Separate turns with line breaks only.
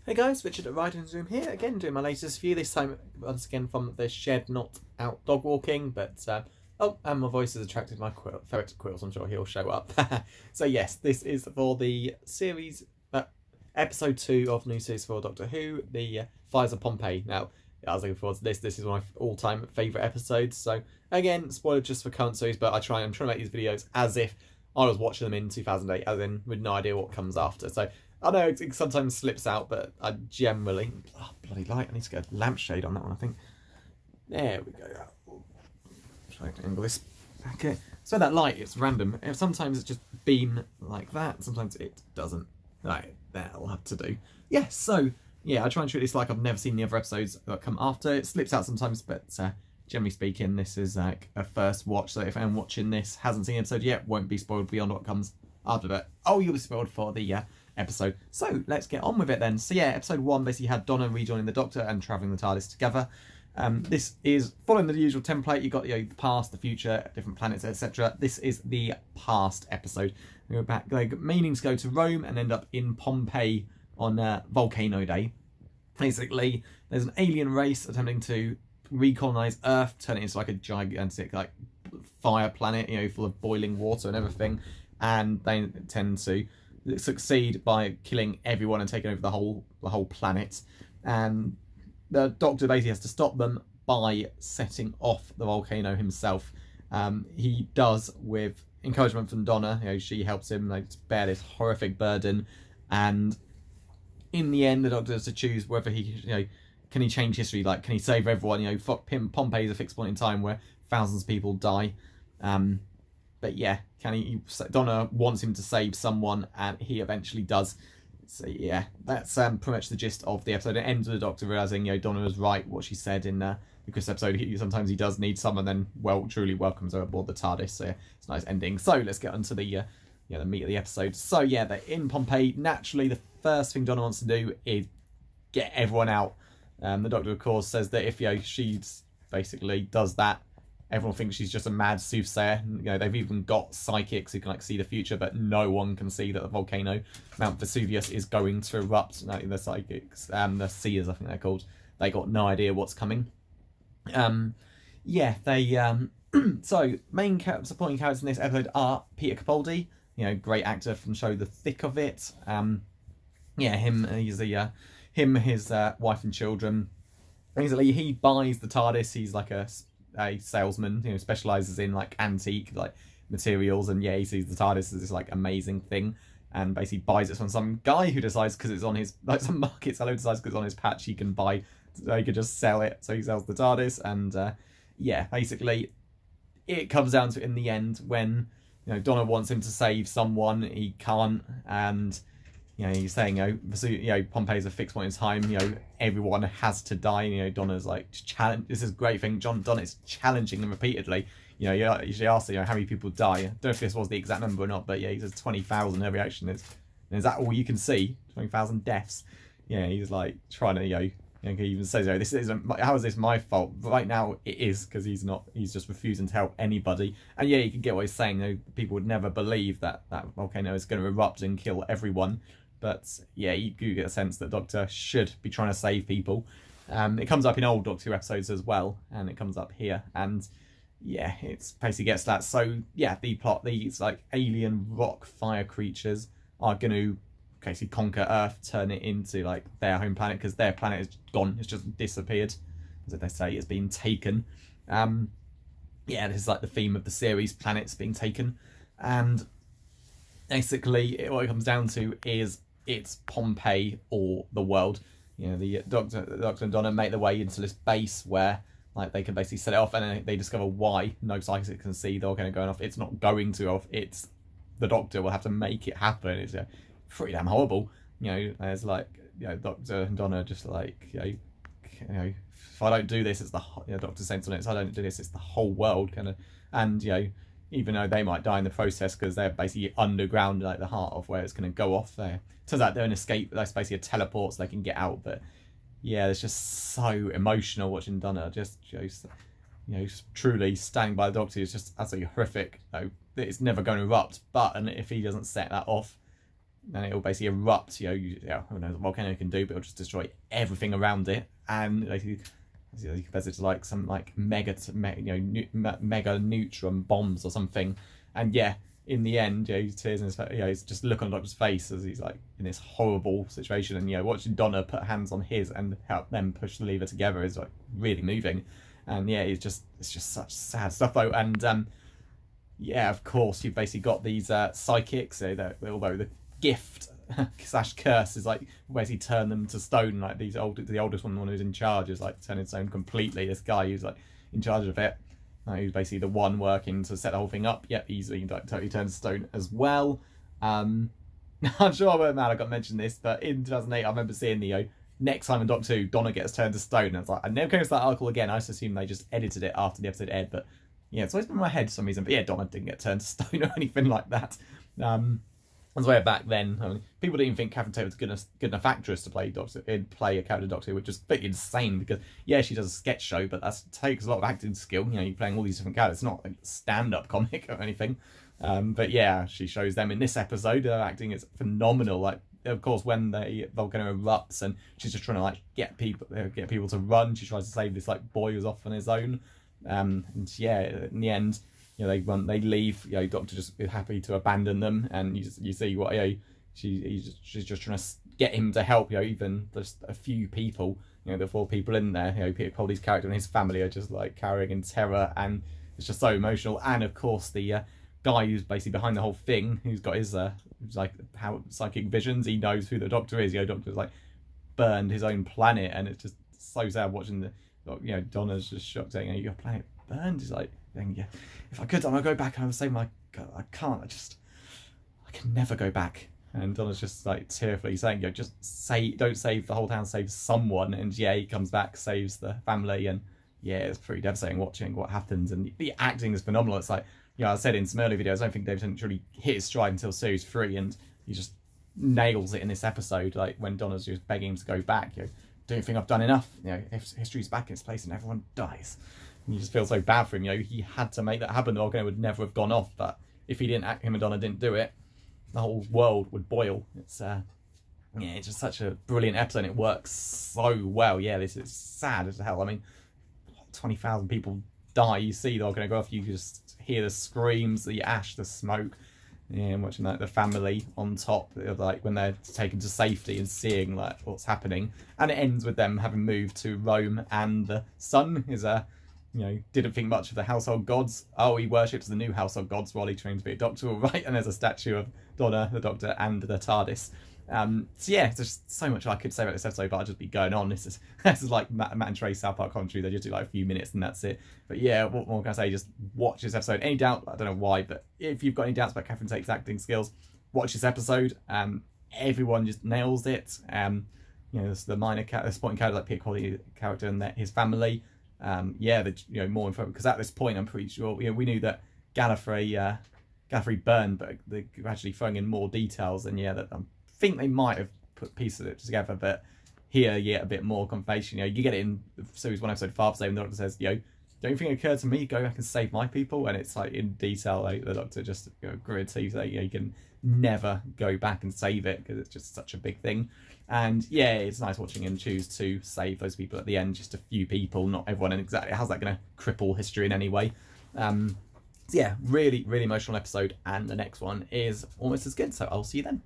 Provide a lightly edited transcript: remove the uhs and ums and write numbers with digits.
Hey guys, Richard at Ride and Zoom here, again doing my latest review, this time once again from the shed, not out dog walking, but oh, and my voice has attracted my ferret Quills, I'm sure he'll show up. So yes, this is for the series, episode 2 of new series for Doctor Who, the Fires of Pompeii. Now, I was looking forward to this is one of my all-time favourite episodes, so again, spoiler just for current series, but I'm trying to make these videos as if I was watching them in 2008, as in with no idea what comes after. So I know it sometimes slips out, but I generally... Oh, bloody light. I need to get a lampshade on that one, I think. There we go. Try to angle this back here. So that light, it's random. Sometimes it's just beam like that. Sometimes it doesn't. Right, that'll have to do. Yeah, so, yeah, I try and treat this like I've never seen the other episodes that come after. It slips out sometimes, but generally speaking, this is like a first watch. So if anyone watching this hasn't seen the episode yet, won't be spoiled beyond what comes after that. Oh, you'll be spoiled for the... episode. So let's get on with it then. So yeah, episode 1 basically had Donna rejoining the Doctor and travelling the TARDIS together. This is following the usual template. You got the past, the future, different planets, etc. This is the past episode. We go back, like meaning to go to Rome and end up in Pompeii on Volcano Day. Basically, there's an alien race attempting to recolonize Earth, turn it into like a gigantic like fire planet, you know, full of boiling water and everything, and they tend to succeed by killing everyone and taking over the whole planet, and the Doctor basically has to stop them by setting off the volcano himself. He does with encouragement from Donna. You know, she helps him like bear this horrific burden, and in the end, the Doctor has to choose whether he, can he change history? Like, can he save everyone? You know, Pompeii is a fixed point in time where thousands of people die. But yeah, Donna wants him to save someone, and he eventually does. So yeah, that's pretty much the gist of the episode. It ends with the Doctor realising, Donna was right, what she said in the Chris episode. Sometimes he does need someone, then truly welcomes her aboard the TARDIS. So yeah, it's a nice ending. So let's get on to the the meat of the episode. So yeah, they're in Pompeii. Naturally, the first thing Donna wants to do is get everyone out. The Doctor, of course, says that if she basically does that, everyone thinks she's just a mad soothsayer. They've even got psychics who can see the future, but no one can see that the volcano, Mount Vesuvius, is going to erupt. The psychics, the seers, I think they're called. They got no idea what's coming. Yeah, they so main supporting characters in this episode are Peter Capaldi, great actor from the show The Thick of It. Yeah, he's his wife and children. Basically, he buys the TARDIS. He's like a salesman, specializes in like antique materials, and yeah, he sees the TARDIS as this amazing thing, and basically buys it from some guy who decides, because it's on his some market seller decides because it's on his patch he can just sell it. So he sells the TARDIS, and yeah, basically it comes down to, in the end, when Donna wants him to save someone, he can't, and he's saying, Pompeii is a fixed point in time, everyone has to die. Donna's like, this is a great thing. Donna is challenging them repeatedly. You usually ask, how many people die. I don't know if this was the exact number or not, but yeah, he says 20,000 every action is. And is that all you can see? 20,000 deaths. Yeah, he's like trying to, he even says, this isn't, how is this my fault? But right now it is, because he's just refusing to help anybody. And yeah, you can get what he's saying. People would never believe that volcano is going to erupt and kill everyone. But yeah, you do get a sense that Doctor should be trying to save people. It comes up in old Doctor Who episodes as well, and it comes up here. And yeah, it basically gets that. So yeah, the plot, these alien rock fire creatures are going to basically conquer Earth, turn it into their home planet, because their planet is gone. It's just disappeared, as they say, it's been taken. Yeah, this is the theme of the series, planets being taken. And basically what it comes down to is it's Pompeii or the world. The Doctor and Donna make their way into this base where they can basically set it off, and then they discover why no psychics can see the volcano going off. It's not going to off. It's the Doctor will have to make it happen. It's pretty damn horrible. There's Doctor and Donna just if I don't do this, it's the Doctor saying something. If I don't do this, it's the whole world kind of. And even though they might die in the process, because they're basically underground, the heart of where it's going to go off there. Turns out they're an escape, that's basically a teleport, so they can get out. But yeah, it's just so emotional watching Donna just truly standing by the Doctor. Is just absolutely horrific. It's never going to erupt, but if he doesn't set that off, and it'll basically erupt. I don't know what a volcano can do, but it'll just destroy everything around it, and basically, he compares it to like some like mega neutron bombs or something. And yeah, in the end, tears in his face, he's just look on the Doctor's face as he's like in this horrible situation, and watching Donna put hands on his and help them push the lever together is like really moving. And yeah, it's just such sad stuff though. And yeah, of course, you've basically got these psychics, although the gift / curse is like basically turn them to stone. Like the oldest one, the one who's in charge, is like turning stone completely. This guy who's like in charge of it, who's basically the one working to set the whole thing up. Yep, he's like totally turned to stone as well. I'm sure I won't, man, I got mentioned this, but in 2008, I remember seeing the next time in Doctor Who, Donna gets turned to stone, and it's like I never came to that article again. I just assumed they just edited it after the episode aired, but yeah, it's always been in my head for some reason. But yeah, Donna didn't get turned to stone or anything like that. As way back then, I mean, people didn't even think Catherine Tate was good enough actress to play a character Doctor Who, which is pretty insane because yeah, she does a sketch show, but that takes a lot of acting skill. You're playing all these different characters. It's not like a stand-up comic or anything. But yeah, she shows them in this episode. Her acting is phenomenal. Like, of course, when the volcano erupts and she's just trying to like get people to run, she tries to save this like boy who's off on his own. And yeah, in the end, they leave. Doctor just is happy to abandon them, and you see what she's just trying to get him to help. Even just a few people, the 4 people in there. Peter Capaldi's character and his family are just like cowering in terror, and it's just so emotional. And of course, the guy who's basically behind the whole thing, who's got his psychic visions, he knows who the Doctor is. Doctor's like burned his own planet, and it's just so sad watching Donna's just shocked saying, your planet burned. He's like, yeah, if I could, I'd go back and I would say, I can't, I can never go back. And Donna's just like tearfully saying, just don't save the whole town, save someone. And yeah, he comes back, saves the family, and yeah, it's pretty devastating watching what happens. And the acting is phenomenal. It's like, I said in some early videos, I don't think David Tennant really hit his stride until series 3, and he just nails it in this episode. Like when Donna's just begging him to go back, don't you think I've done enough? History's back in its place and everyone dies. And you just feel so bad for him. He had to make that happen. The volcano would never have gone off, but if him and Donna didn't do it, the whole world would boil. It's it's just such a brilliant episode. It works so well. Yeah, this is sad as hell. I mean, 20,000 people die. You see the volcano go off. You just hear the screams, the ash, the smoke. Yeah, and watching the family on top of when they're taken to safety and seeing what's happening. And it ends with them having moved to Rome, and the son is didn't think much of the household gods. Oh, he worships the new household gods while he trains to be a doctor, all right? And there's a statue of Donna, the Doctor, and the TARDIS. So yeah, there's just so much I could say about this episode, but I'll just be going on. This is like Matt and Trey's South Park commentary. They just do like a few minutes and that's it. But yeah, what more can I say? Just watch this episode. Any doubt? I don't know why, but if you've got any doubts about Catherine Tate's acting skills, watch this episode. Everyone just nails it. The minor supporting character like Peter Capaldi character and his family. More info, because at this point I'm pretty sure we knew that Gallifrey burned, but they're actually throwing in more details, and that I think they might have put pieces of it together, but here a bit more confirmation. You get it in series 1 episode Father's Day when the Doctor says, don't you think it occurred to me, go back and save my people? And it's like in detail, the Doctor just gritted teeth that you can never go back and save it because it's just such a big thing. And yeah, it's nice watching him choose to save those people at the end, just a few people, not everyone. And exactly how's that going to cripple history in any way? So yeah, really, really emotional episode, and the next one is almost as good. So I'll see you then.